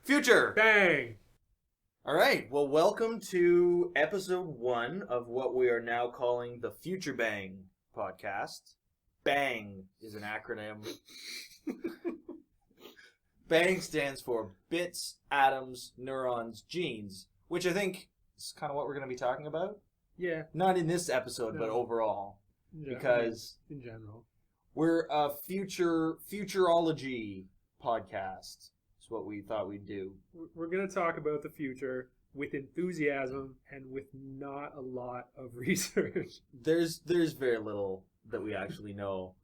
Future! Bang! All right, well, welcome to episode 1 of what we are now calling the FutureBANG podcast. BANG is an acronym. BANG stands for bits, atoms, neurons, genes, which I think is kind of what we're going to be talking about. Yeah. Not in this episode, but overall. Yeah, Because in general. we're a futurology podcast. That's what we thought we'd do. We're going to talk about the future with enthusiasm and with not a lot of research. There's very little that we actually know.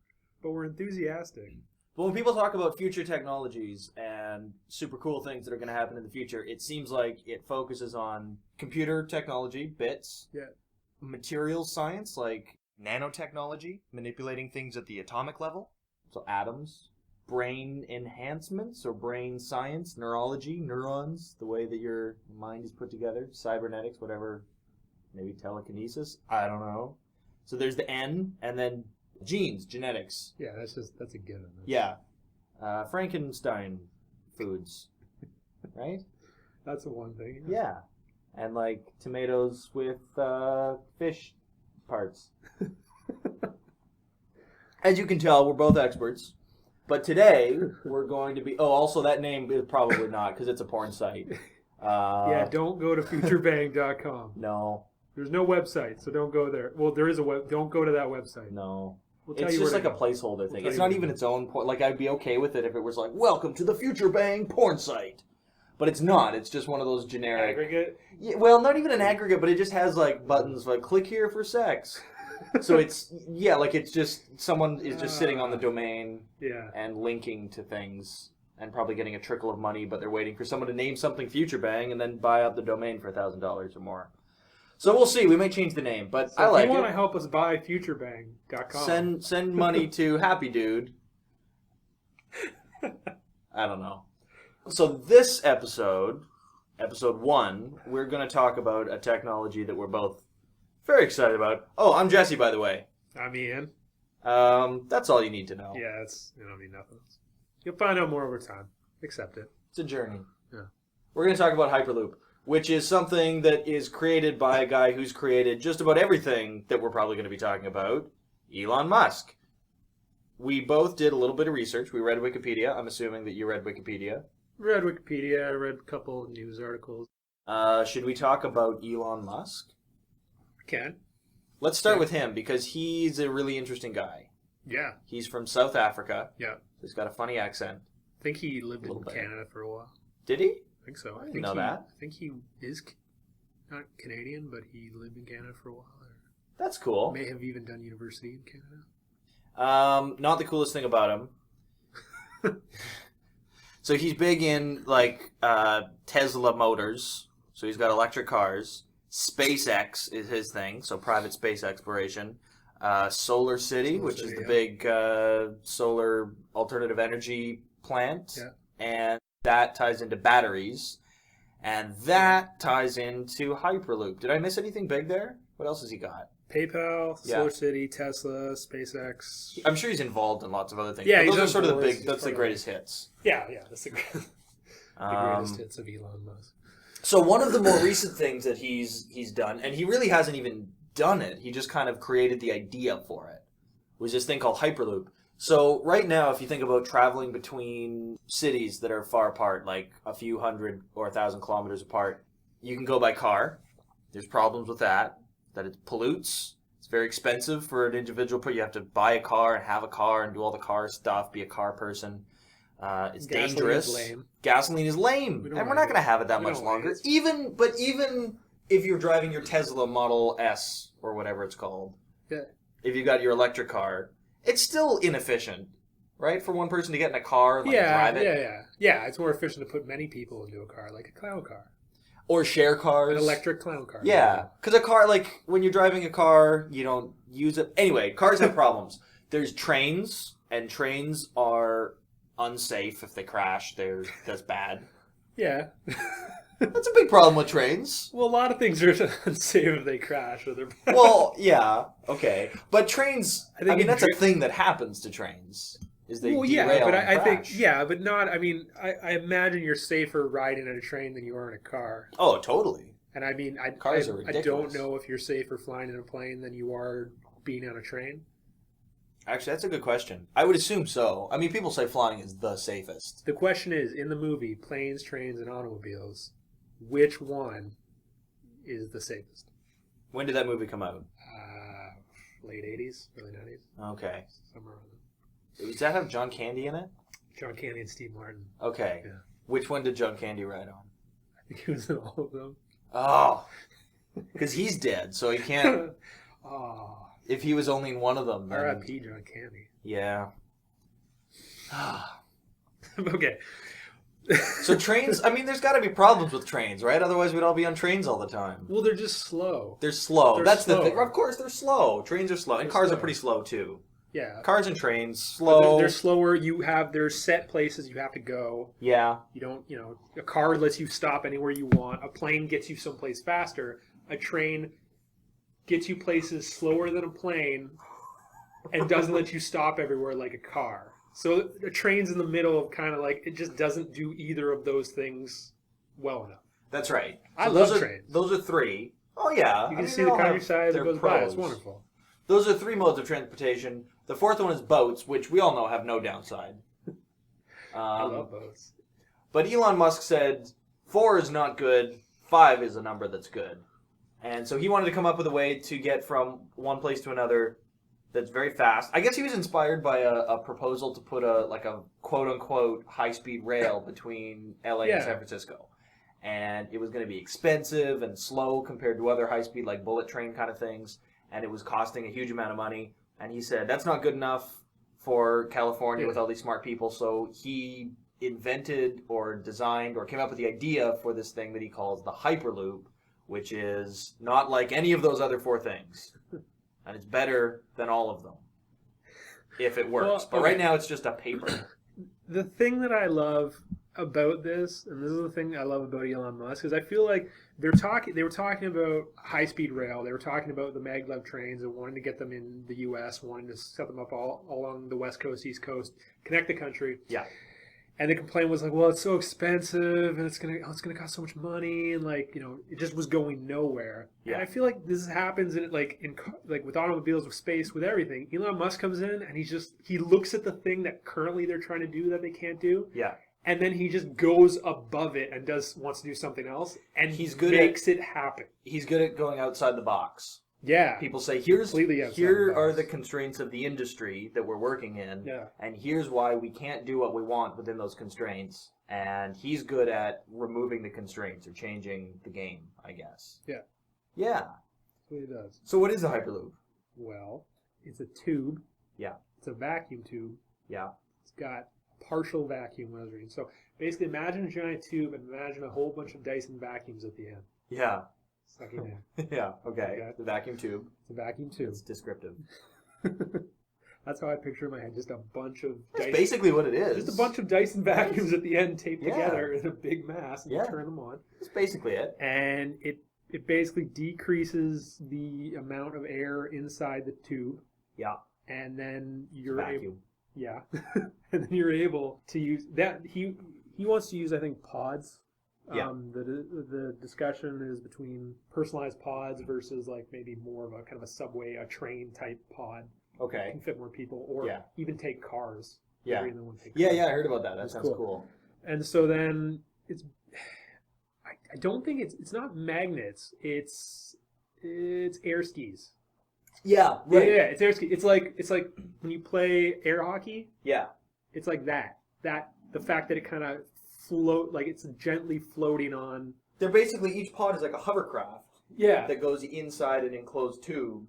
But we're enthusiastic. But when people talk about future technologies and super cool things that are going to happen in the future, it seems like it focuses on computer technology, bits, materials science, like nanotechnology, manipulating things at the atomic level, so atoms, brain enhancements or brain science, neurology, neurons, the way that your mind is put together, cybernetics, whatever, maybe telekinesis, I don't know. So there's the N, and then genes, genetics. Yeah, that's a given. Yeah. Frankenstein foods, right? That's the one thing. Yeah. And like tomatoes with fish parts. As you can tell, we're both experts. But today, we're going to be... Oh, also that name is probably not, because it's a porn site. Yeah, don't go to futurebang.com. No. There's no website, so don't go there. Well, there is a web. Don't go to that website. No. We'll tell It's you just where like to a go. placeholder thing. We'll It's tell not you even where its own porn. Like, I'd be okay with it if it was like, welcome to the FutureBANG porn site. But it's not. It's just one of those generic... Aggregate? Yeah, well, not even an aggregate, but it just has like buttons like click here for sex. So it's, yeah, like it's just, someone is just sitting on the domain and linking to things and probably getting a trickle of money, but they're waiting for someone to name something FutureBANG and then buy out the domain for $1,000 or more. So we'll see. We may change the name, but So I like it. if you want to help us buy futurebang.com. Send money to Happy Dude. I don't know. So this episode, episode 1, we're going to talk about a technology that we're both very excited about. Oh, I'm Jesse, by the way. I'm Ian. That's all you need to know. Yeah, you don't need nothing else. You'll find out more over time. Accept it. It's a journey. Yeah. We're going to talk about Hyperloop, which is something that is created by a guy who's created just about everything that we're probably going to be talking about, Elon Musk. We both did a little bit of research. We read Wikipedia. I'm assuming that you read Wikipedia. Read Wikipedia. I read a couple of news articles. Should we talk about Elon Musk? Can. Let's start with him because he's a really interesting guy. Yeah. He's from South Africa. Yeah. He's got a funny accent. I think he lived in bit. Canada for a while. Did he? I think so. I didn't know that. I think he is not Canadian, but he lived in Canada for a while. That's cool. May have even done university in Canada. Not the coolest thing about him. So he's big in like Tesla motors. So he's got electric cars. SpaceX is his thing. So private space exploration. Solar City, which is the big solar alternative energy plant. Yeah. And that ties into batteries. And that ties into Hyperloop. Did I miss anything big there? What else has he got? PayPal, Solar City, Tesla, SpaceX. I'm sure he's involved in lots of other things. Yeah, but those he's are sort of the boards. big. That's the greatest hits. Yeah, that's the greatest hits of Elon Musk. So one of the more recent things that he's done, and he really hasn't even done it. He just kind of created the idea for it. Was this thing called Hyperloop. So right now, if you think about traveling between cities that are far apart, like a few hundred or 1,000 kilometers apart, you can go by car. There's problems with that it pollutes. It's very expensive for an individual, but you have to buy a car and have a car and do all the car stuff, be a car person. It's dangerous. Gasoline is lame. And we're not going to have it that much longer. Even if you're driving your Tesla Model S or whatever it's called, if you got your electric car, it's still inefficient, right? For one person to get in a car and drive it. Yeah, it's more efficient to put many people into a car, like a clown car. Or share cars. An electric clown car. Yeah, because a car, like, when you're driving a car, you don't use it. Anyway, cars have problems. There's trains, and trains are unsafe if they crash. That's bad. Yeah. That's a big problem with trains. Well, a lot of things are unsafe if they crash. Or they're well, yeah, okay. But trains, I mean, that's a thing that happens to trains. is they Well, derail yeah, but and I think, crash. yeah, but not, I mean, I imagine you're safer riding in a train than you are in a car. Oh, totally. And I mean, Cars are I ridiculous. don't know if you're safer flying in a plane than you are being on a train. Actually, that's a good question. I would assume so. I mean, people say flying is the safest. The question is, in the movie, planes, trains, and automobiles, which one is the safest? When did that movie come out? Late 80s, early 90s, Okay. somewhere around there. Does that have John Candy in it? John Candy and Steve Martin. Okay. Yeah. Which one did John Candy ride on? I think he was in all of them. Oh. Because he's dead, so he can't. Oh, If he was only in one of them, then. R.I.P. John Candy. Yeah. Okay. So trains, I mean, there's got to be problems with trains, right? Otherwise, we'd all be on trains all the time. Well, they're just slow. They're slow. They're That's slow. the thing. Of course, they're slow. Trains are slow. And They're cars slow. are pretty slow, too. Yeah. Cars and trains, But slow. they're slower. There's set places you have to go. Yeah. You don't, a car lets you stop anywhere you want. A plane gets you someplace faster. A train gets you places slower than a plane and doesn't let you stop everywhere like a car. So a train's in the middle of kind of like, it just doesn't do either of those things well enough. That's right. I those love are, trains. Those are three. Oh, yeah. You can I mean, see they the all have countryside as their it goes by. It's pros. wonderful. Those are three modes of transportation. The fourth one is boats, which we all know have no downside. I love boats. But Elon Musk said 4 is not good, 5 is a number that's good. And so he wanted to come up with a way to get from one place to another that's very fast. I guess he was inspired by a proposal to put a quote-unquote high-speed rail between LA and San Francisco. And it was going to be expensive and slow compared to other high-speed, like bullet train kind of things. And it was costing a huge amount of money. And he said, that's not good enough for California with all these smart people. So he invented or designed or came up with the idea for this thing that he calls the Hyperloop, which is not like any of those other 4 things. And it's better than all of them, if it works. Well, but right now, it's just a paper. The thing that I love about this, and this is the thing I love about Elon Musk, is I feel like they were talking about high-speed rail. They were talking about the maglev trains and wanting to get them in the U.S., wanting to set them up all along the West Coast, East Coast, connect the country. Yeah. And the complaint was like, well, it's so expensive, and it's gonna cost so much money, and it just was going nowhere. Yeah. And I feel like this happens in with automobiles, with space, with everything. Elon Musk comes in and he looks at the thing that currently they're trying to do that they can't do. Yeah. And then he just goes above it and wants to do something else, and makes it happen. He's good at going outside the box. Yeah. People say, here are the constraints of the industry that we're working in, and here's why we can't do what we want within those constraints. And he's good at removing the constraints or changing the game, I guess. Yeah. Yeah. That's what he does. So what is a Hyperloop? Well, it's a tube. Yeah. It's a vacuum tube. Yeah. It's got partial vacuum, what I was reading. So basically, imagine a giant tube and imagine a whole bunch of Dyson vacuums at the end. Yeah. Sucking in. Yeah, okay. The vacuum tube. It's a vacuum tube. It's descriptive. That's how I picture in my head. Just a bunch of That's Dyson, basically what it is. just a bunch of Dyson vacuums at the end taped together in a big mass, and you turn them on. That's basically it. And it basically decreases the amount of air inside the tube. Yeah. And then you're vacuum. Yeah. And then you're able to use that. He wants to use, I think, pods. Yeah. The discussion is between personalized pods versus maybe more of a kind of a subway, a train type pod. Okay. Can fit more people, or even take cars. Yeah. Take Yeah, cars. I heard about that. That sounds cool. And so then I don't think it's not magnets. It's air skis. Yeah, right. Yeah, it's air ski. It's like when you play air hockey. Yeah. It's like that. The fact that it kind of it's gently floating on. They're basically, each pod is like a hovercraft. Yeah. That goes inside an enclosed tube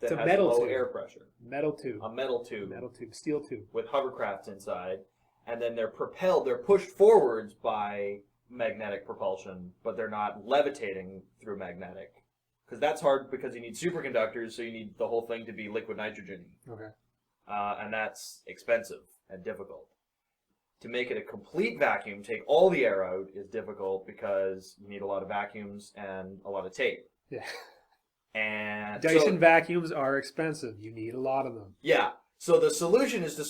that has metal low tube. air pressure. Metal tube. A metal tube. Metal tube. Steel tube. With hovercrafts inside. And then they're pushed forwards by magnetic propulsion, but they're not levitating through magnetic. Because that's hard because you need superconductors, so you need the whole thing to be liquid nitrogen. Okay. And that's expensive and difficult. To make it a complete vacuum, take all the air out, is difficult because you need a lot of vacuums and a lot of tape. Yeah. And Dyson vacuums are expensive. You need a lot of them. Yeah. So the solution is to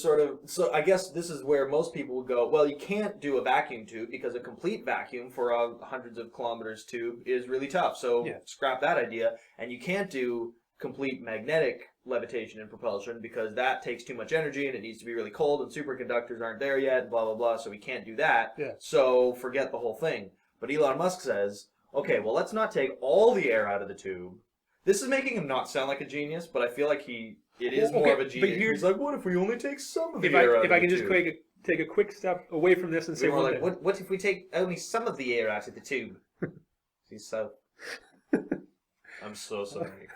so I guess this is where most people would go, well, you can't do a vacuum tube because a complete vacuum for a hundreds of kilometers tube is really tough. So scrap that idea. And you can't do complete magnetic levitation and propulsion because that takes too much energy and it needs to be really cold and superconductors aren't there yet, and blah, blah, blah. So we can't do that. Yeah. So forget the whole thing. But Elon Musk says, okay, well, let's not take all the air out of the tube. This is making him not sound like a genius, but I feel like it is more of a genius. He's like, what if we only take some of the air out of the tube? If I can just take a quick step away from this and say one thing. What if we take only some of the air out of the tube? He's so... I'm so sorry.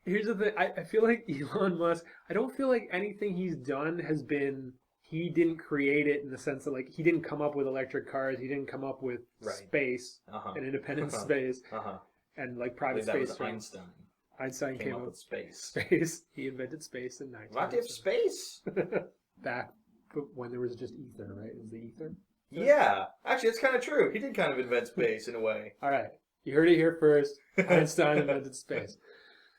Here's the thing. I feel like Elon Musk, I don't feel like anything he's done has been... He didn't create it in the sense that, like, he didn't come up with electric cars. He didn't come up with space, an independent space, and, like, private space. That was Einstein. Einstein came up with space. He invented space in 19. What if space? Back when there was just ether, right? It was the ether? Yeah. Actually, it's kind of true. He did kind of invent space in a way. All right. You heard it here first. Einstein invented space.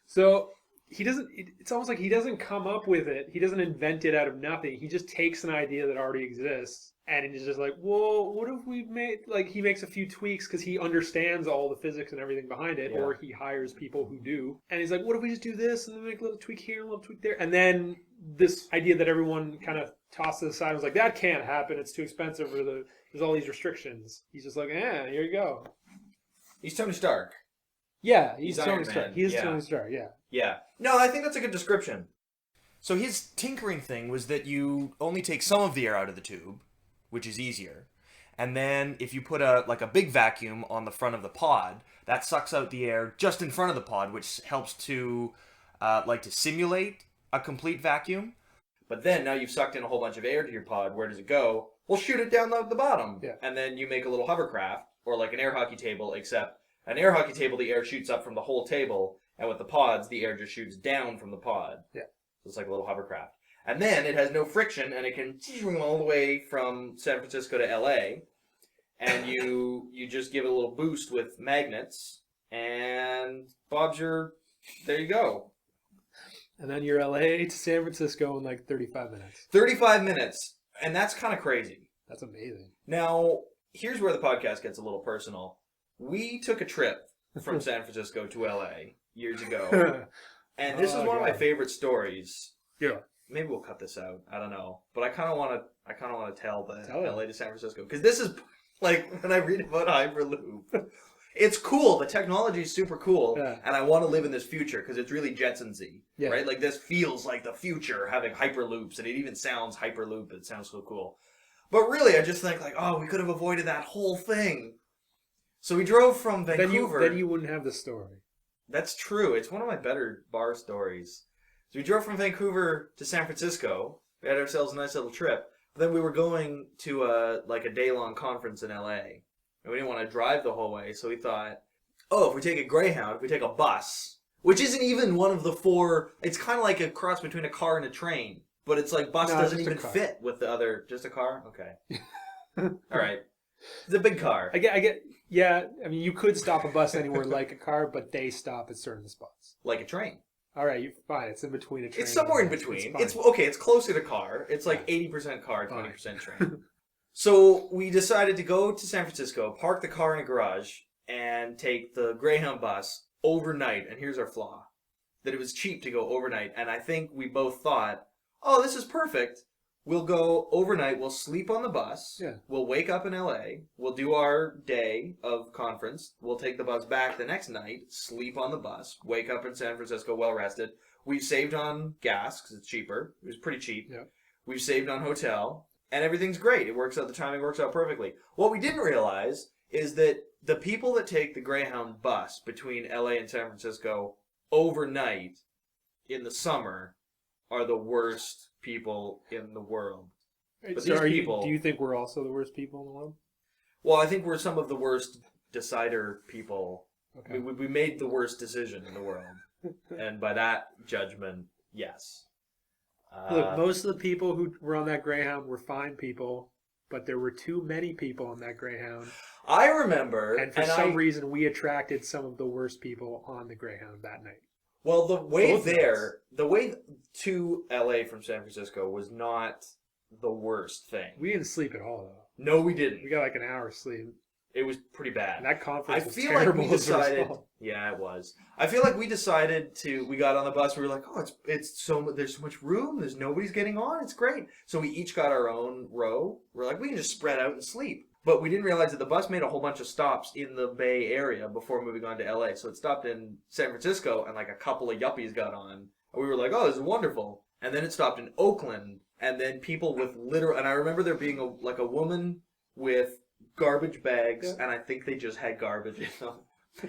So... it's almost like he doesn't come up with it. He doesn't invent it out of nothing. He just takes an idea that already exists and he's just like, well, what if we made, like, he makes a few tweaks because he understands all the physics and everything behind it, or he hires people who do. And he's like, what if we just do this and then make a little tweak here, a little tweak there? And then this idea that everyone kind of tosses aside was like, that can't happen. It's too expensive, or there's all these restrictions. He's just like, here you go. He's Tony Stark. Yeah, he's Tony Stark. He is Tony Stark, yeah. Yeah. No, I think that's a good description. So his tinkering thing was that you only take some of the air out of the tube, which is easier. And then if you put a big vacuum on the front of the pod, that sucks out the air just in front of the pod, which helps to to simulate a complete vacuum. But then now you've sucked in a whole bunch of air to your pod. Where does it go? Well, shoot it down the bottom. Yeah. And then you make a little hovercraft, or like an air hockey table, except an air hockey table, the air shoots up from the whole table. And with the pods, the air just shoots down from the pod. Yeah. So it's like a little hovercraft. And then it has no friction, and it can all the way from San Francisco to LA. And you just give it a little boost with magnets, and there you go. And then you're LA to San Francisco in like 35 minutes. 35 minutes. And that's kind of crazy. That's amazing. Now, here's where the podcast gets a little personal. We took a trip from San Francisco to LA years ago. And this is one of my favorite stories. Yeah. Maybe we'll cut this out. I don't know. But I kind of want to tell LA to San Francisco, because this is like when I read about Hyperloop. It's cool. The technology is super cool, and I want to live in this future because it's really Jetsons-y, right? Like, this feels like the future, having Hyperloops, and it even sounds Hyperloop. It sounds so cool. But really, I just think, like, we could have avoided that whole thing. So we drove from Vancouver. Then you wouldn't have the story. That's true. It's one of my better bar stories. So we drove from Vancouver to San Francisco. We had ourselves a nice little trip. But then we were going to a day-long conference in LA. And we didn't want to drive the whole way, so we thought, if we take a Greyhound, if we take a bus, which isn't even one of the four, it's kind of like a cross between a car and a train, but it's like bus doesn't even fit with the other, just a car? Okay. All right. It's a big car. I get, yeah, I mean, you could stop a bus anywhere like a car, but they stop at certain spots. Like a train. All right, you're fine. It's in between a train. It's somewhere in between. It's closer to car. It's like 80% car, 20% train. So we decided to go to San Francisco, park the car in a garage, and take the Greyhound bus overnight. And here's our flaw. That it was cheap to go overnight. And I think we both thought, this is perfect. We'll go overnight. We'll sleep on the bus. Yeah. We'll wake up in LA. We'll do our day of conference. We'll take the bus back the next night, sleep on the bus, wake up in San Francisco well rested. We've saved on gas because it's cheaper. It was pretty cheap. Yeah. We've saved on hotel. And everything's great. It works out. The timing works out perfectly. What we didn't realize is that the people that take the Greyhound bus between LA and San Francisco overnight in the summer are the worst people in the world. But so do you think we're also the worst people in the world? Well, I think we're some of the worst decider people. Okay. We made the worst decision in the world. And by that judgment, yes. Look, most of the people who were on that Greyhound were fine people, but there were too many people on that Greyhound. I remember. And for some reason, we attracted some of the worst people on the Greyhound that night. Well, Both the way to LA from San Francisco was not the worst thing. We didn't sleep at all though. No, we didn't. We got like an hour's sleep. It was pretty bad. And that conference I was feel terrible. like we decided. Yeah, it was. I feel like we decided to. We got on the bus. We were like, oh, it's so there's so much room. There's nobody's getting on. It's great. So we each got our own row. We're like, we can just spread out and sleep. But we didn't realize that the bus made a whole bunch of stops in the Bay Area before moving on to LA. So it stopped in San Francisco, and like a couple of yuppies got on. And we were like, oh, this is wonderful. And then it stopped in Oakland, and then people with literal. And I remember there being a woman with garbage bags, yeah. And I think they just had garbage in them.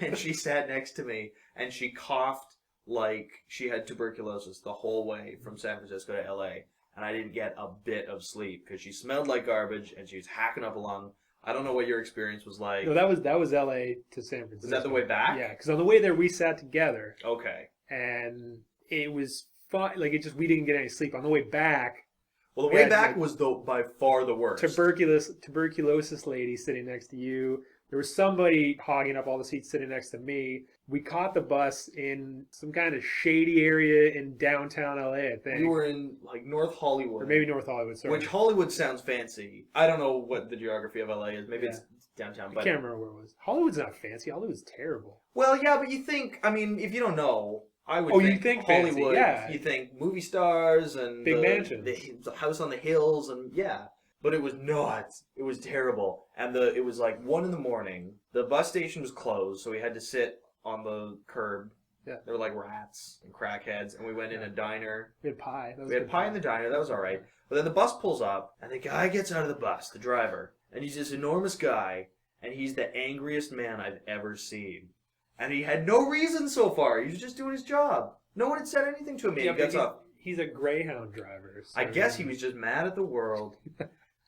And she sat next to me, and she coughed like she had tuberculosis the whole way from San Francisco to LA. And I didn't get a bit of sleep because she smelled like garbage, and she was hacking up a lung. I don't know what your experience was like. No, that was LA to San Francisco. Was that the way back? Yeah, because on the way there we sat together. Okay. And it was fun. Like we didn't get any sleep. On the way back. Well, the way back was by far the worst. Tuberculosis lady sitting next to you. There was somebody hogging up all the seats sitting next to me. We caught the bus in some kind of shady area in downtown LA, I think. We were in like North Hollywood. Or maybe North Hollywood, sorry. Which Hollywood sounds fancy. I don't know what the geography of LA is. Maybe it's downtown. I can't remember where it was. Hollywood's not fancy. Hollywood's terrible. Well, yeah, but you think, I mean, if you don't know, I would you think Hollywood, fancy, yeah. You think movie stars and big mansions. The house on the hills, and yeah. But it was not. It was terrible. And it was like 1 a.m. The bus station was closed, so we had to sit on the curb. Yeah. There were like rats and crackheads, and we went in a diner. We had pie. We had pie in the diner. That was all right. But then the bus pulls up, and the guy gets out of the bus, the driver, and he's this enormous guy, and he's the angriest man I've ever seen. And he had no reason so far. He was just doing his job. No one had said anything to him. He gets up. He's a Greyhound driver. So I guess he was just mad at the world.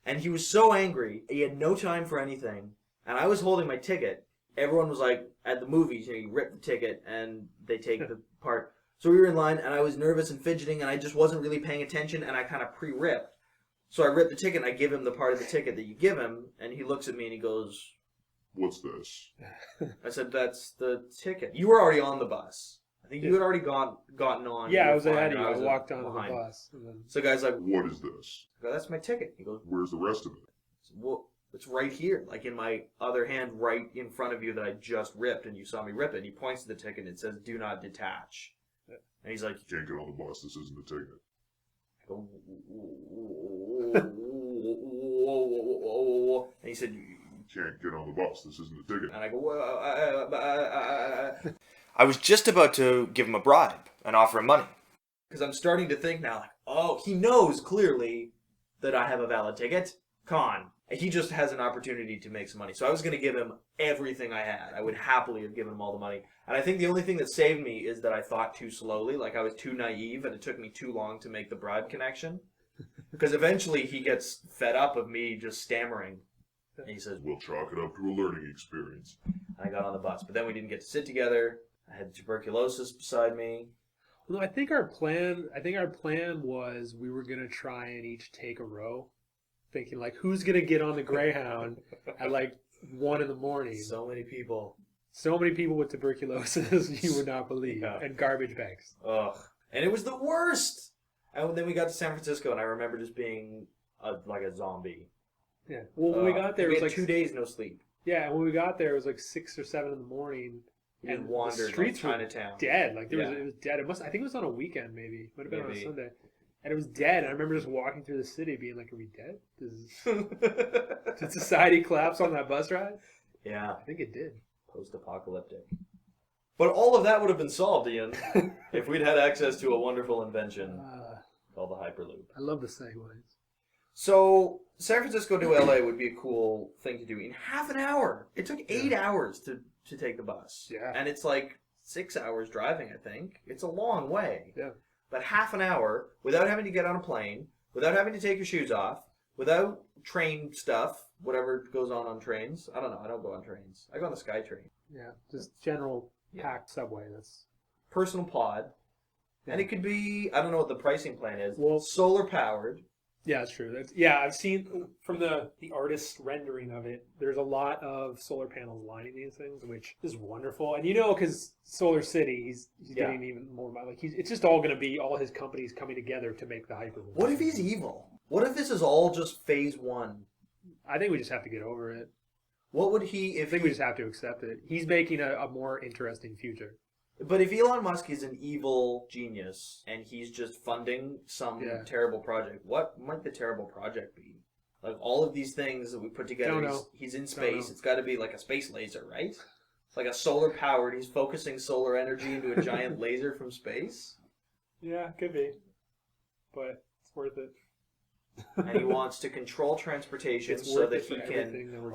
And he was so angry. He had no time for anything. And I was holding my ticket. Everyone was like, at the movies, you rip the ticket and they take the part. So we were in line, and I was nervous and fidgeting, and I just wasn't really paying attention, and I kind of pre-ripped. So I ripped the ticket, and I give him the part of the ticket that you give him, and he looks at me and he goes, "What's this?" I said, "That's the ticket." You were already on the bus. I think you had already gotten on. Yeah, I was ahead of you. I walked on the bus. So the guy's like, "What is this?" I go, "That's my ticket." He goes, "Where's the rest of it?" I said, "Well, it's right here, like in my other hand, right in front of you that I just ripped, and you saw me rip it." And he points to the ticket, and it says, "Do not detach." And he's like, "You can't get on the bus. This isn't the ticket." I go, "Whoa." And he said, "You can't get on the bus. This isn't the ticket." And I go, I was just about to give him a bribe and offer him money. Because I'm starting to think now, like, oh, he knows clearly that I have a valid ticket. Come on. He just has an opportunity to make some money. So I was going to give him everything I had. I would happily have given him all the money. And I think the only thing that saved me is that I thought too slowly. Like I was too naive, and it took me too long to make the bribe connection. Because eventually he gets fed up of me just stammering. And he says, "We'll chalk it up to a learning experience." And I got on the bus. But then we didn't get to sit together. I had tuberculosis beside me. Well, I think our plan was we were going to try and each take a row. Thinking like, who's gonna get on the Greyhound at like 1 a.m? So many people with tuberculosis you would not believe, and garbage bags. Ugh, and it was the worst. And then we got to San Francisco, and I remember just being like a zombie. Yeah. Well, when we got there, it was like 2 days no sleep. Yeah, and when we got there, it was like 6 or 7 a.m. And wandered the streets like Chinatown. Were dead. Like it was dead. I think it was on a weekend, maybe. Might have been on a Sunday. And it was dead. I remember just walking through the city being like, are we dead? Did society collapse on that bus ride? Yeah. I think it did. Post-apocalyptic. But all of that would have been solved, Ian, if we'd had access to a wonderful invention called the Hyperloop. I love the segues. So, San Francisco to LA would be a cool thing to do in half an hour. It took 8 hours to take the bus. Yeah. And it's like 6 hours driving, I think. It's a long way. Yeah. But half an hour, without having to get on a plane, without having to take your shoes off, without train stuff, whatever goes on trains. I don't know. I don't go on trains. I go on the SkyTrain. Yeah, just general packed subway. That's personal pod. Yeah. And it could be, I don't know what the pricing plan is, well, solar powered. Yeah, that's true. I've seen from the artist's rendering of it. There's a lot of solar panels lining these things, which is wonderful. And because Solar City, he's getting even more money. Like it's just all going to be all his companies coming together to make the Hyperloop. What if he's evil? What if this is all just phase one? I think we just have to get over it. What would he? I think we just have to accept it. He's making a more interesting future. But if Elon Musk is an evil genius and he's just funding some terrible project, what might the terrible project be? Like all of these things that we put together, he's in space. It's got to be like a space laser, right? It's like a solar powered. He's focusing solar energy into a giant laser from space. Yeah, could be, but it's worth it. And he wants to control transportation so that he can.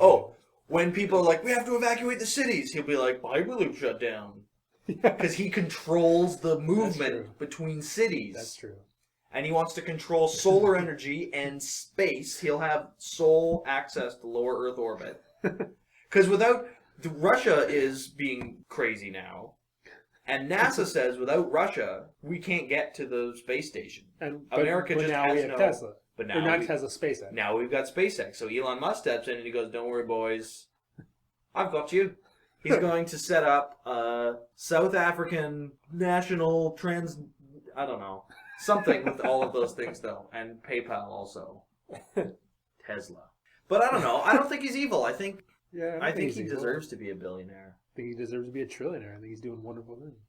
When people are like, we have to evacuate the cities, he'll be like, Hyperloop shut down. Because he controls the movement between cities. That's true. And he wants to control solar energy and space. He'll have sole access to lower Earth orbit. Because Russia is being crazy now. And NASA says without Russia, we can't get to the space station. America just now has we have Tesla. But now not Tesla, SpaceX. Now we've got SpaceX. So Elon Musk steps in and he goes, don't worry, boys. I've got you. He's going to set up a South African national I don't know, something with all of those things though, and PayPal also. Tesla. But I don't know. I don't think he's evil. I think he deserves to be a billionaire. I think he deserves to be a trillionaire. I think he's doing wonderful things.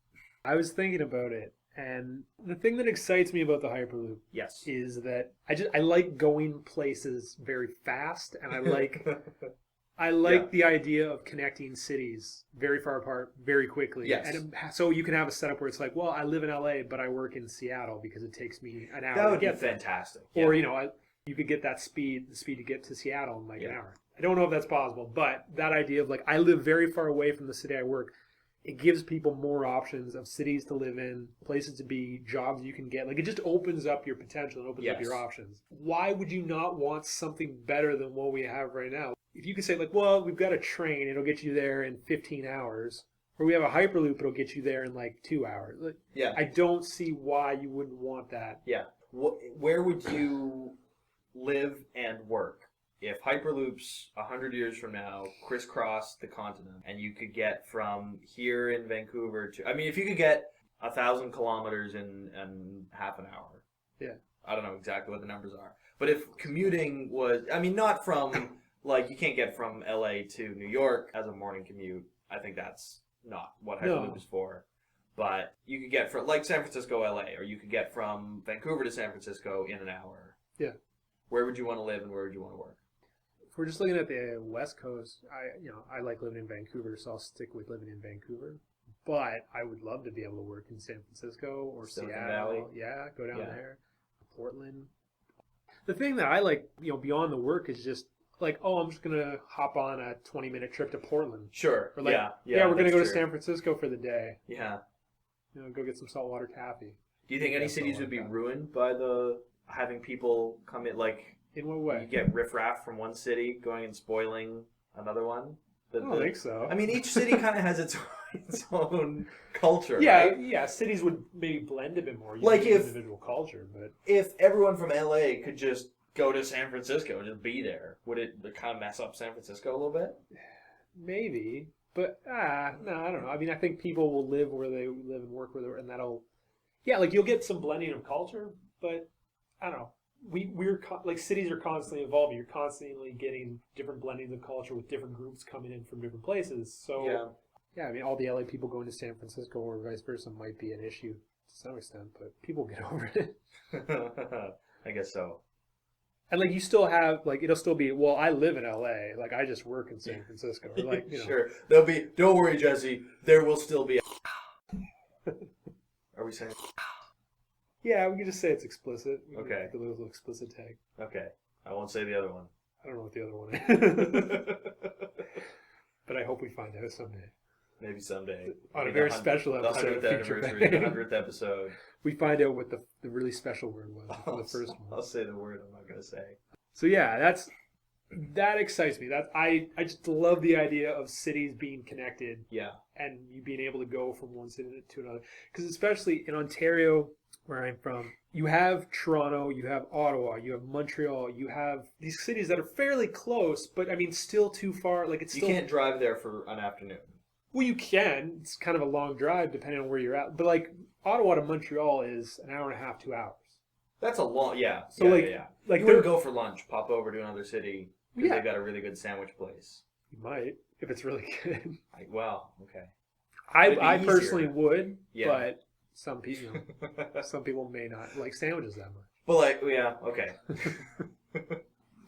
I was thinking about it, and the thing that excites me about the Hyperloop is that I like going places very fast, and I like the idea of connecting cities very far apart very quickly. Yes. And so you can have a setup where it's like, well, I live in LA, but I work in Seattle because it takes me an hour that would to get be fantastic. There. Or, you could get the speed to get to Seattle in like an hour. I don't know if that's possible, but that idea of like, I live very far away from the city I work, it gives people more options of cities to live in, places to be, jobs you can get. Like, it just opens up your potential and opens up your options. Why would you not want something better than what we have right now? If you could say, like, well, we've got a train, it'll get you there in 15 hours. Or we have a Hyperloop, it'll get you there in, like, 2 hours. Like, I don't see why you wouldn't want that. Yeah. Where would you live and work if Hyperloops 100 years from now crisscross the continent and you could get from here in Vancouver to... I mean, if you could get 1,000 kilometers in half an hour. Yeah. I don't know exactly what the numbers are. But if commuting was... I mean, not from... Like, you can't get from LA to New York as a morning commute. I think that's not what Hyperloop is for. But you could get from, like, San Francisco, LA, or you could get from Vancouver to San Francisco in an hour. Yeah. Where would you want to live and where would you want to work? If we're just looking at the West Coast, I like living in Vancouver, so I'll stick with living in Vancouver. But I would love to be able to work in San Francisco or Silicon Seattle. Valley. Yeah, go down there. Portland. The thing that I like, beyond the work is just, like, I'm just going to hop on a 20-minute trip to Portland. Sure. Or like, we're going to go to San Francisco for the day. Yeah. Go get some saltwater taffy. Do you think any cities would be ruined by having people come in, like... In what way? You get riffraff from one city going and spoiling another one? I don't think so. I mean, each city kind of has its own culture, yeah, right? Yeah, cities would maybe blend a bit more. Like if... individual culture, but... If everyone from LA could just... go to San Francisco and just be there, would it kind of mess up San Francisco a little bit? Maybe, but no, I don't know. I mean, I think people will live where they live and work where and that'll, like you'll get some blending of culture, but I don't know. We're like cities are constantly evolving. You're constantly getting different blendings of culture with different groups coming in from different places. So yeah, I mean, all the LA people going to San Francisco or vice versa might be an issue to some extent, but people get over it. I guess so. And, like, you still have, like, it'll still be, well, I live in L.A., like, I just work in San Francisco. Or like, Sure. There'll be, don't worry, Jesse, there will still be Are we saying? Yeah, we can just say it's explicit. Okay. The little explicit tag. Okay. I won't say the other one. I don't know what the other one is. But I hope we find out someday. Maybe someday. On a very special episode of anniversary, the 100th episode. We find out what the really special word was for the first one. I'll say the word I'm not going to say. So yeah, That excites me. That I just love the idea of cities being connected. Yeah. And you being able to go from one city to another. Because especially in Ontario, where I'm from, you have Toronto, you have Ottawa, you have Montreal, you have these cities that are fairly close, but I mean, still too far. Like it's You still can't drive there for an afternoon. well, you can. It's kind of a long drive depending on where you're at. But like Ottawa to Montreal is an hour and a half, 2 hours. That's a long, yeah. So yeah, like, yeah, yeah. like You wouldn't go for lunch, pop over to another city because Yeah. they've got a really good sandwich place. you might if it's really good. Well, okay. I It'd be personally easier. would, Yeah. but some people some people may not like sandwiches that much. But like, yeah, okay.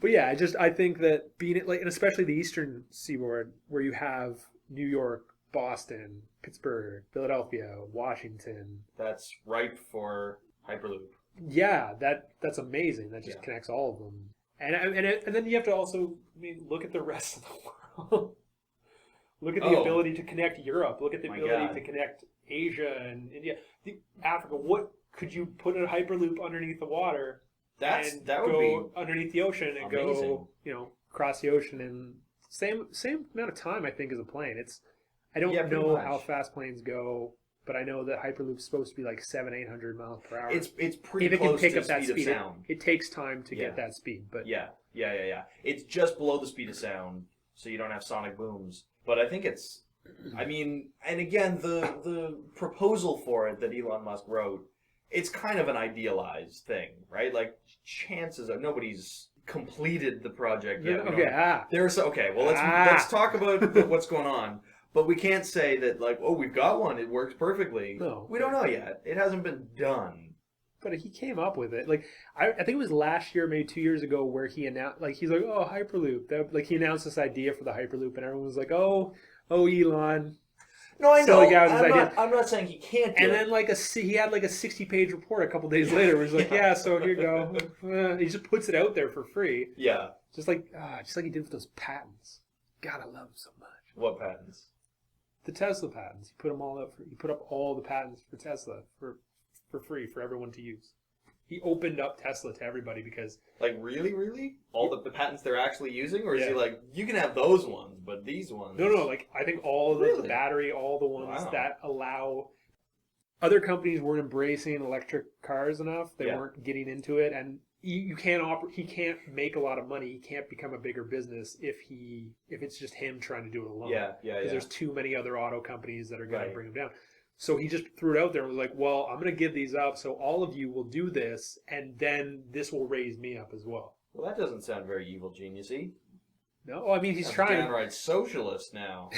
But yeah, I think that being like, and especially the Eastern Seaboard, where you have New York, Boston, Pittsburgh, Philadelphia, Washington. That's ripe for Hyperloop. Yeah, that's amazing. That just Yeah. connects all of them. And then you have to also, I mean, look at the rest of the world. Look at the Oh. ability to connect Europe. Look at the My ability God. to connect Asia and India, Africa. What could you put a Hyperloop underneath the water? That would go be underneath the ocean and amazing. go, across the ocean in same amount of time, I think, as a plane. I don't Yeah, pretty know much. how fast planes go, but I know that Hyperloop's supposed to be like 700-800 miles per hour. it's pretty if it can close pick to up that speed speed, of sound. it takes time to Yeah. get that speed. But Yeah. It's just below the speed of sound, so you don't have sonic booms. But I think it's, I mean, and again, the proposal for it that Elon Musk wrote, it's kind of an idealized thing, right? Like, chances are nobody's completed the project yet. We okay, don't- There's okay. Well, let's talk about what's going on. But we can't say that like, oh, we've got one. It works perfectly. No. We don't know yet. It hasn't been done. but he came up with it. Like I think it was last year, maybe 2 years ago, where he announced, like he's like, oh, Hyperloop. Like he announced this idea for the Hyperloop, and everyone was like, oh, Elon. No, I know. Selling out his idea. I'm not saying he can't do And it. then like he had like a 60-page report a couple days later, where he's like, yeah, so here you go. He just puts it out there for free, Yeah. just like he did with those patents. God, I love him so much. What patents? The Tesla patents. He put them all up. He put up all the patents for Tesla for free for everyone to use. He opened up Tesla to everybody because Like really? All the patents they're actually using, or is he Yeah. like, you can have those ones, but these ones? no, like I think all of the Really? battery, all the ones Wow. that allow. Other companies weren't embracing electric cars enough. They Yeah. weren't getting into it, and you can't he can't make a lot of money. He can't become a bigger business if it's just him trying to do it alone. Yeah. Because there's too many other auto companies that are going Right. to bring him down. So he just threw it out there and was like, well, I'm going to give these up so all of you will do this, and then this will raise me up as well. Well, that doesn't sound very evil geniusy. No, I mean, he's That's trying. downright socialist now.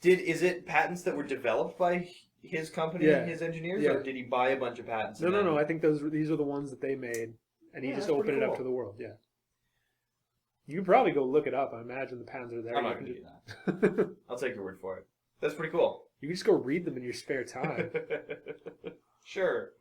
Is it patents that were developed by his company Yeah. and his engineers, Yeah. or did he buy a bunch of patents? No. I think these are the ones that they made, and he Yeah, just that's opened pretty it up cool. to the world. Yeah. You can probably go look it up. I imagine the patents are there. I'm You not can going to do that. I'll take your word for it. That's pretty cool. You can just go read them in your spare time. Sure.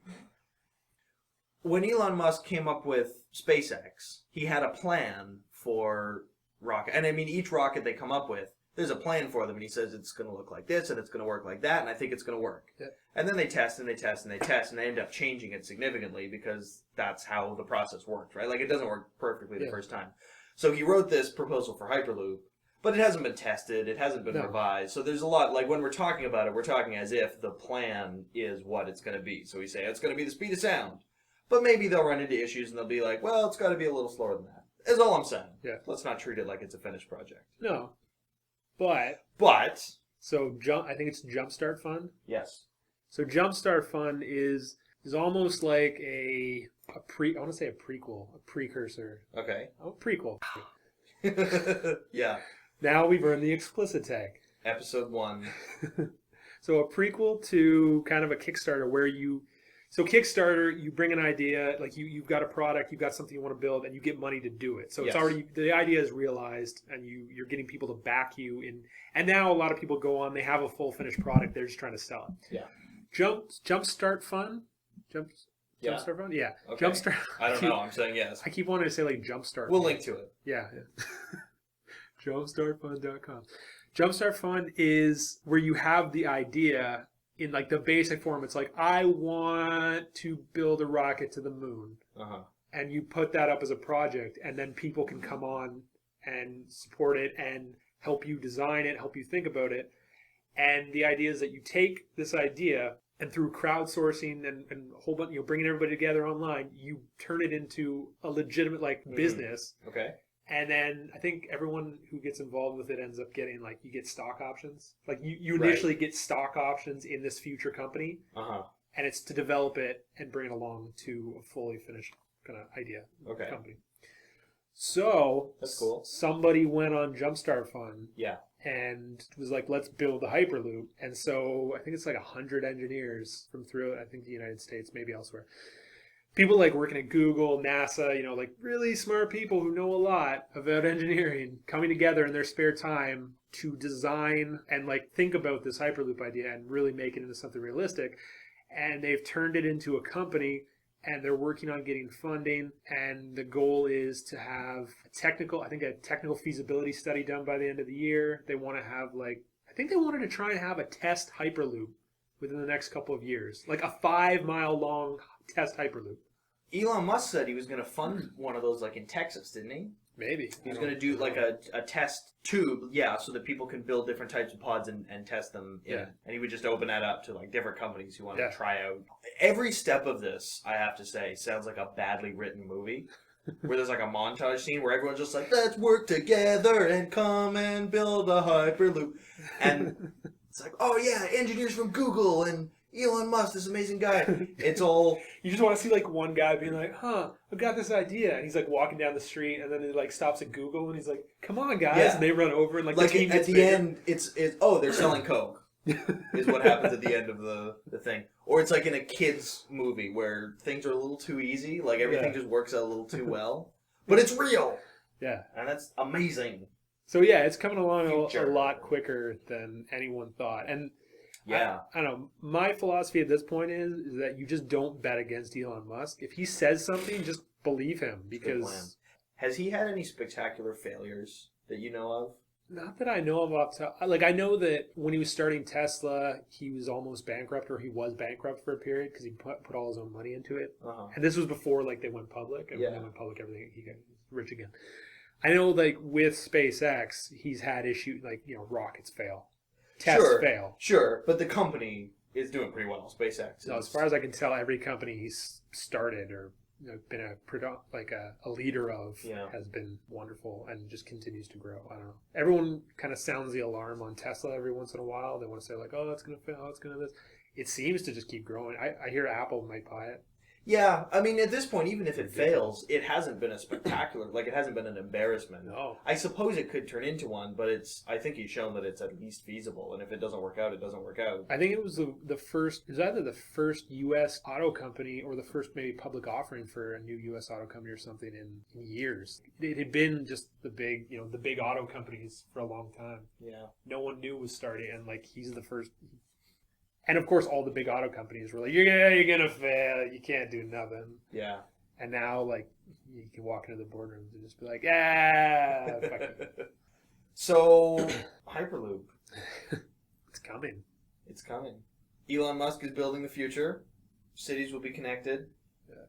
When Elon Musk came up with SpaceX, he had a plan for rocket. And I mean, each rocket they come up with, there's a plan for them. And he says it's going to look like this and it's going to work like that. And I think it's going to work. Yeah. And then they test and they test and they test and they end up changing it significantly because that's how the process works, right? Like it doesn't work perfectly the Yeah. first time. So he wrote this proposal for Hyperloop. But it hasn't been tested. It hasn't been No. revised. So there's a lot. Like when we're talking about it, we're talking as if the plan is what it's going to be. So we say it's going to be the speed of sound. But maybe they'll run into issues and they'll be like, well, it's got to be a little slower than that. Is all I'm saying. Yeah. Let's not treat it like it's a finished project. No, but But I think it's Jumpstart Fund. yes. So Jumpstart Fund is almost like I want to say a prequel, a precursor, Okay. a prequel. Yeah. Now we've earned the explicit tag. Episode 1. So a prequel to kind of a Kickstarter where Kickstarter, you bring an idea, like you've got a product, you've got something you want to build, and you get money to do it. So Yes. it's already, the idea is realized, and you're getting people to back you in. And now a lot of people go on, they have a full finished product, they're just trying to sell it. Yeah. Jumpstart Fund? Yeah. Jumpstart Fund? Yeah. Okay. Jumpstart. I don't know. I'm saying yes. I keep wanting to say like Jumpstart. We'll Fund. link to it. Yeah. Jumpstartfund.com. Jumpstart Fund is where you have the idea in like the basic form. It's like, I want to build a rocket to the moon. Uh-huh. and you put that up as a project, and then people can come on and support it and help you design it, help you think about it. And the idea is that you take this idea and through crowdsourcing and a whole bunch, bringing everybody together online, you turn it into a legitimate business. Okay. And then I think everyone who gets involved with it ends up getting you get stock options. You Right. initially get stock options in this future company. And it's to develop it and bring it along to a fully finished kind of idea company. So that's cool. Somebody went on Jumpstart Fund. Yeah. And was like, let's build a Hyperloop. And so I think it's 100 engineers from throughout, I think, the United States, maybe elsewhere. People working at Google, NASA, really smart people who know a lot about engineering coming together in their spare time to design and think about this Hyperloop idea and really make it into something realistic. And they've turned it into a company. And they're working on getting funding, and the goal is to have a technical feasibility study done by the end of the year. They want to have I think they wanted to try and have a test Hyperloop within the next couple of years, a 5-mile long test Hyperloop. Elon Musk said he was going to fund one of those in Texas, didn't he? Maybe. He was going to do a test tube, so that people can build different types of pods and test them. And he would just open that up to different companies who wanted to try out. Every step of this, I have to say, sounds like a badly written movie. Where there's a montage scene where everyone's just let's work together and come and build a Hyperloop. And it's oh yeah, engineers from Google and Elon Musk, this amazing guy. It's all... You just want to see one guy being I've got this idea. And he's walking down the street and then he stops at Google and he's come on guys. Yeah. And they run over and the team gets at the bigger. end, it's they're selling Coke. Is what happens at the end of the thing. Or it's in a kid's movie where things are a little too easy. Everything just works out a little too well. But it's real. Yeah. And that's amazing. So yeah, it's coming along a lot quicker than anyone thought. And yeah. I don't know. My philosophy at this point is that you just don't bet against Elon Musk. If he says something, just believe him. Because has he had any spectacular failures that you know of? Not that I know of off top. I know that when he was starting Tesla, he was almost bankrupt, or he was bankrupt for a period because he put all his own money into it. And this was before they went public. And when they went public, everything he got rich again. I know with SpaceX, he's had issues rockets fail. Tests fail. Sure, but the company is doing pretty well. SpaceX. No, as far as I can tell, every company he's started or been a leader of has been wonderful and just continues to grow. I don't know. Everyone kind of sounds the alarm on Tesla every once in a while. They want to say oh, it's going to fail. It's going to this. It seems to just keep growing. I hear Apple might buy it. Yeah, I mean, at this point, even if it fails, it hasn't been a spectacular, it hasn't been an embarrassment. No. I suppose it could turn into one, but I think he's shown that it's at least feasible, and if it doesn't work out, it doesn't work out. I think it was the first, it was either the first U.S. auto company or the first maybe public offering for a new U.S. auto company or something in years. It had been just the big auto companies for a long time. Yeah. No one knew was starting, and he's the first. And of course, all the big auto companies were you're gonna fail. You can't do nothing. Yeah. And now, you can walk into the boardrooms and just be fuck it. So, Hyperloop. It's coming. It's coming. Elon Musk is building the future. Cities will be connected. Yeah.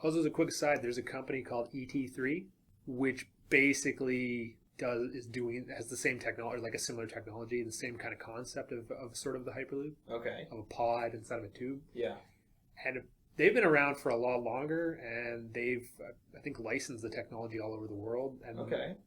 Also, as a quick aside, there's a company called ET3, which basically has the same technology, a similar technology, the same kind of concept of sort of the Hyperloop. Okay. Of a pod inside of a tube. Yeah. And they've been around for a lot longer, and they've, I think, licensed the technology all over the world. And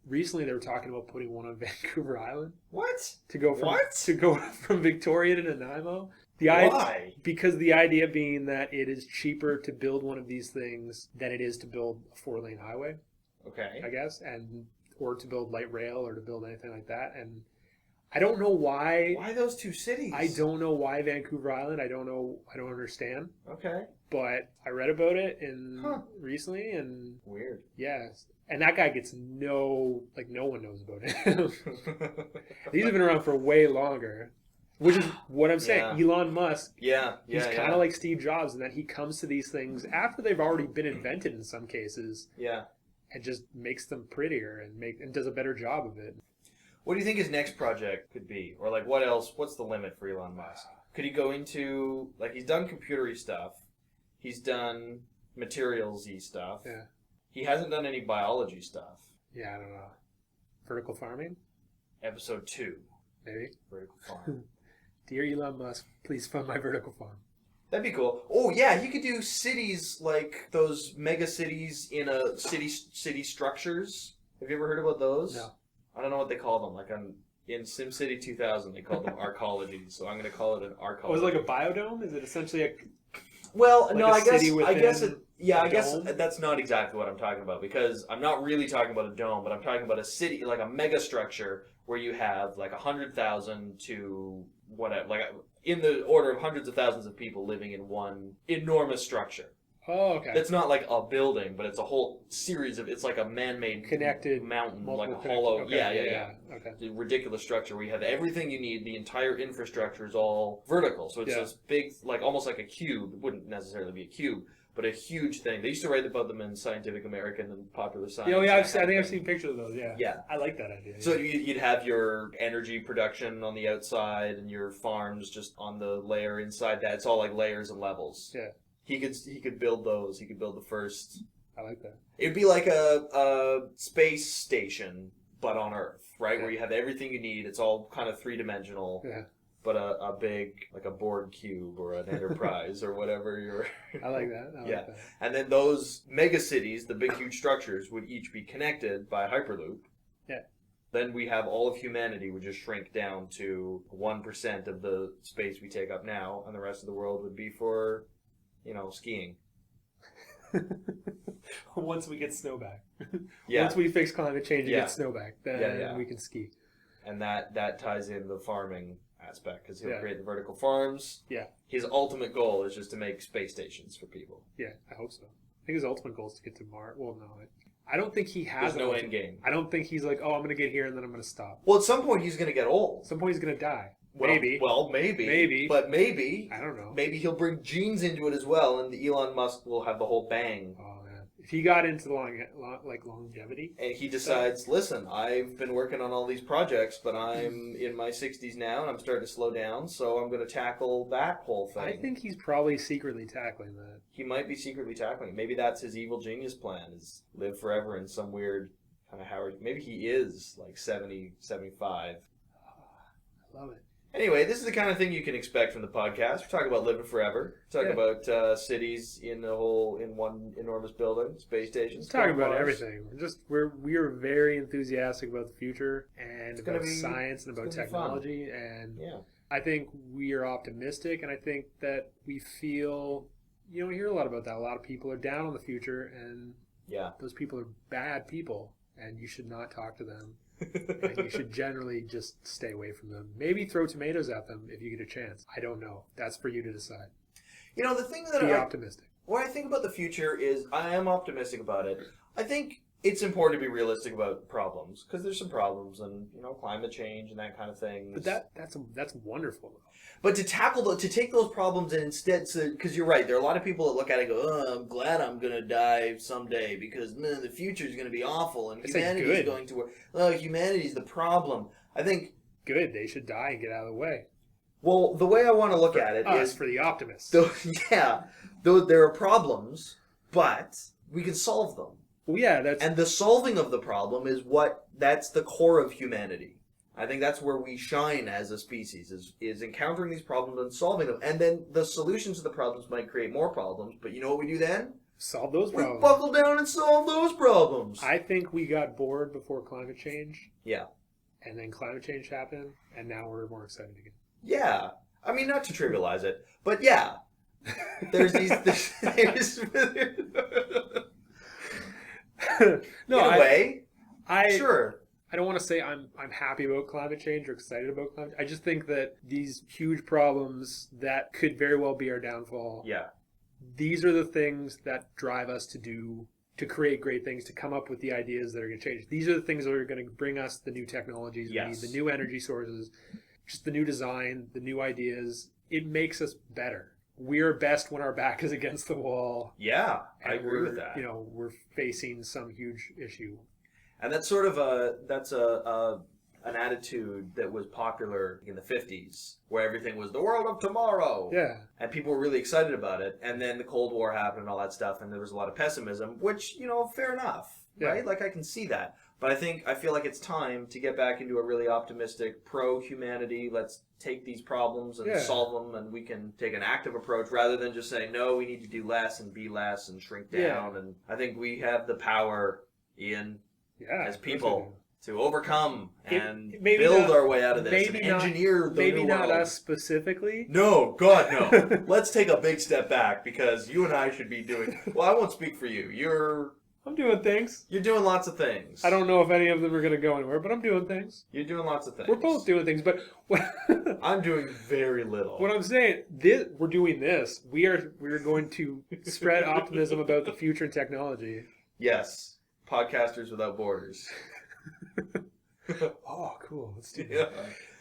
recently they were talking about putting one on Vancouver Island. What? To go from Victoria to Nanaimo. Why? Because the idea being that it is cheaper to build one of these things than it is to build a 4-lane highway. Okay. I guess, or to build light rail or to build anything like that. And I don't know why. Why those two cities? I don't know why Vancouver Island. I don't know. I don't understand. Okay. But I read about it recently, and weird. Yes. And that guy gets no one knows about him. These have been around for way longer. Which is what I'm saying. Yeah. Elon Musk, he's kind of like Steve Jobs in that he comes to these things after they've already been invented in some cases. Yeah. And just makes them prettier and does a better job of it. What do you think his next project could be? Or what else? What's the limit for Elon Musk? Could he go into, he's done computery stuff. He's done materials-y stuff. Yeah. He hasn't done any biology stuff. Yeah, I don't know. Vertical farming? Episode 2. Maybe. Vertical farm. Dear Elon Musk, please fund my vertical farm. That'd be cool. Oh yeah, he could do cities like those mega cities in a city structures. Have you ever heard about those? No. I don't know what they call them. Like in SimCity 2000, they called them arcologies. So I'm going to call it an arcology. Oh, is it like a biodome? Is it essentially a... Well, like no, a I guess city I guess within it, yeah, a I guess dome? that's not exactly what I'm talking about, because I'm not really talking about a dome, but I'm talking about a city, like a mega structure where you have like 100,000 to whatever, like in the order of hundreds of thousands of people living in one enormous structure. Oh, okay. It's not like a building, but it's a whole series of. It's like a man-made Connected mountain, like a multiple hollow. connected- Yeah, okay, yeah, yeah. Okay. A ridiculous structure where you have everything you need. The entire infrastructure is all vertical, so it's Yeah. this big, like almost like a cube. It wouldn't necessarily be a cube, but a huge thing. They used to write about them in Scientific American and Popular Science. Yeah, oh, yeah, and I that think kind I've of seen pictures of those, yeah. Yeah. I like that idea. So yeah. you'd have your energy production on the outside and your farms just on the layer inside that. It's all like layers and levels. Yeah. He could build those. He could build the first. I like that. It'd be like a space station, but on Earth, right? Yeah. Where you have everything you need. It's all kind of three-dimensional, Yeah. but a big, like a Borg cube or an Enterprise or whatever you're... I like that. I like Yeah. that. And then those mega cities, the big, huge structures, would each be connected by Hyperloop. Yeah. Then we have all of humanity would just shrink down to 1% of the space we take up now, and the rest of the world would be for, skiing. Once we get snow back. Yeah. Once we fix climate change and Yeah. get snow back, then Yeah. we can ski. And that ties in the farming aspect, because he'll Yeah. create the vertical farms. Yeah. His ultimate goal is just to make space stations for people. Yeah, I hope so. I think his ultimate goal is to get to Mars. Well, no. I don't think he has There's no an end ultimate- game. I don't think he's like, oh, I'm going to get here and then I'm going to stop. Well, at some point he's going to get old. At some point he's going to die. Well, Maybe. Well, maybe. Maybe. But maybe. I don't know. Maybe he'll bring genes into it as well, and Elon Musk will have the whole bang. Oh, man. If he got into the longevity. And he decides, listen, I've been working on all these projects, but I'm in my 60s now, and I'm starting to slow down, so I'm going to tackle that whole thing. I think he's probably secretly tackling that. He might be secretly tackling it. Maybe that's his evil genius plan, is live forever in some weird kind of Howard... Maybe he is like 70, 75. I love it. Anyway, this is the kind of thing you can expect from the podcast. We're talking about living forever. We're talking about cities in one enormous building, space stations. Let's talk about Mars. everything. We are very enthusiastic about the future and It's gonna about be- science and about it's gonna be technology, and Yeah. I think we are optimistic, and I think that we feel, we hear a lot about that. A lot of people are down on the future, and Yeah. those people are bad people, and you should not talk to them. And you should generally just stay away from them. Maybe throw tomatoes at them if you get a chance. I don't know. That's for you to decide. The thing that Be optimistic. what I think about the future is I am optimistic about it. I think it's important to be realistic about problems, because there's some problems, and climate change and that kind of thing. But that's wonderful. But to take those problems and instead, because you're right, there are a lot of people that look at it and go, "Oh, I'm glad I'm gonna die someday because man, the future is gonna be awful and It's like humanity is good. going to work. Oh, humanity's the problem." I think. Good. They should die and get out of the way. Well, the way I want to look at it Us, is, for the optimists. though there are problems, but we can solve them. Well, yeah, that's And the solving of the problem that's the core of humanity. I think that's where we shine as a species, is encountering these problems and solving them. And then the solutions to the problems might create more problems, but you know what we do then? solve those We problems. buckle down and solve those problems. I think we got bored before climate change, Yeah. and then climate change happened, and now we're more excited again. Yeah. I mean, not to trivialize it, but yeah. There's these... No, in a way, I sure. I don't want to say I'm happy about climate change or excited about climate. I just think that these huge problems that could very well be our downfall. Yeah. These are the things that drive us to create great things, to come up with the ideas that are going to change. These are the things that are going to bring us the new technologies, we need the new energy sources, just the new design, the new ideas. It makes us better. We are best when our back is against the wall. Yeah, I and agree we're, with that. We're facing some huge issue. And that's sort of an an attitude that was popular in the 50s, where everything was the world of tomorrow. Yeah. And people were really excited about it. And then the Cold War happened and all that stuff, and there was a lot of pessimism, which, fair enough, right? Like, I can see that. But I feel like it's time to get back into a really optimistic, pro-humanity, let's take these problems and solve them, and we can take an active approach rather than just saying, no, we need to do less and be less and shrink down. And I think we have the power, Ian, as people, to overcome and build our way out of this and engineer the new world. Maybe not us specifically. No, God, no. Let's take a big step back, because you and I should be doing... Well, I won't speak for you. I'm doing things. You're doing lots of things. I don't know if any of them are going to go anywhere, but I'm doing things. You're doing lots of things. We're both doing things, but... I'm doing very little. What I'm saying, we're doing this. We're going to spread optimism about the future and technology. Yes. Podcasters Without Borders. Oh, cool. Let's do that.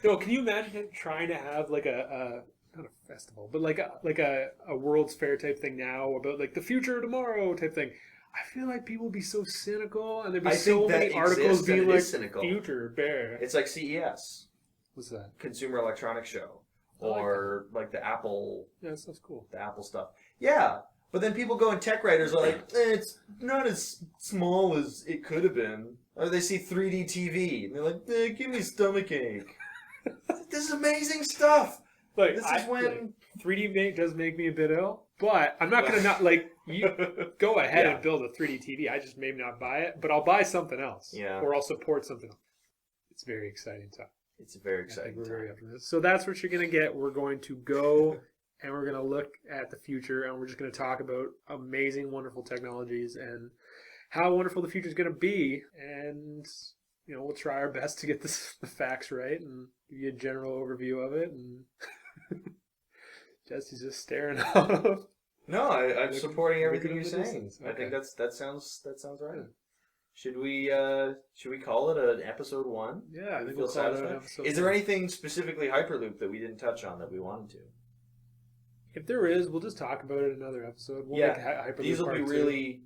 No, can you imagine trying to have like a not a festival, but like a World's Fair type thing now about like the future of tomorrow type thing? I feel like people would be so cynical, and there'd be so many articles being like cynical. Future bear. It's like CES. What's that? Consumer Electronics Show. Or like the Apple. Yeah, that sounds cool. The Apple stuff. Yeah. But then people go and tech writers are like, it's not as small as it could have been. Or they see 3D TV and they're like, give me stomachache. This is amazing stuff. Like, this is when 3D does make me a bit ill, but I'm not gonna you go ahead and build a 3D TV. I just maybe not buy it, but I'll buy something else. Yeah. Or I'll support something else. It's very exciting stuff. It's a very exciting time. We're very up for this. So that's what you're gonna get. We're going to go and we're gonna look at the future, and we're just gonna talk about amazing, wonderful technologies and how wonderful the future is gonna be. And we'll try our best to get the facts right and give you a general overview of it. And Jesse's just staring off. No, I'm supporting everything you're saying. Okay. I think that sounds right. Should we call it an episode 1? Yeah, I think we'll call it an episode. Is there anything specifically Hyperloop that we didn't touch on that we wanted to? If there is, we'll just talk about it in another episode. We'll make Hyperloop these will part be 2. really.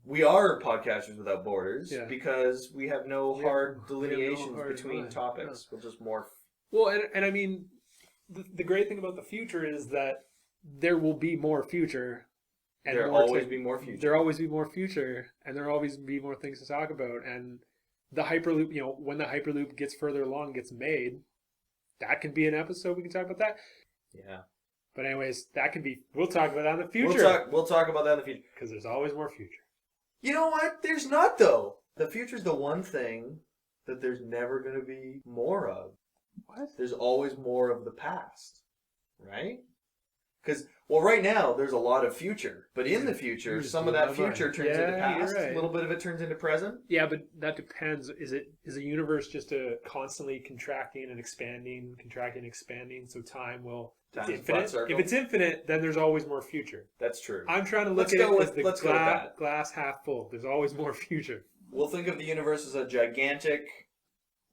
We are Podcasters Without Borders because we have no hard delineations between topics. We'll just morph. Well, and I mean, the great thing about the future is that there will be more future. And there'll always be more future. There'll always be more future, and there'll always be more things to talk about. And the Hyperloop, when the Hyperloop gets further along, gets made, that could be an episode. We can talk about that. Yeah. But anyways, we'll talk about that in the future. We'll talk about that in the future. Because there's always more future. You know what? There's not, though. The future's the one thing that there's never going to be more of. What? There's always more of the past. Right? Because, right now, there's a lot of future. But in the future, some of that future turns into past. Right. A little bit of it turns into present. Yeah, but that depends. Is the universe just constantly contracting and expanding, so time will... It's infinite. If it's infinite, then there's always more future. That's true. I'm trying to look at it as the glass half full. There's always more future. We'll think of the universe as a gigantic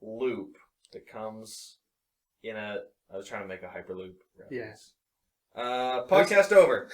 loop that comes in I was trying to make a Hyperloop reference. Yeah. Podcast over.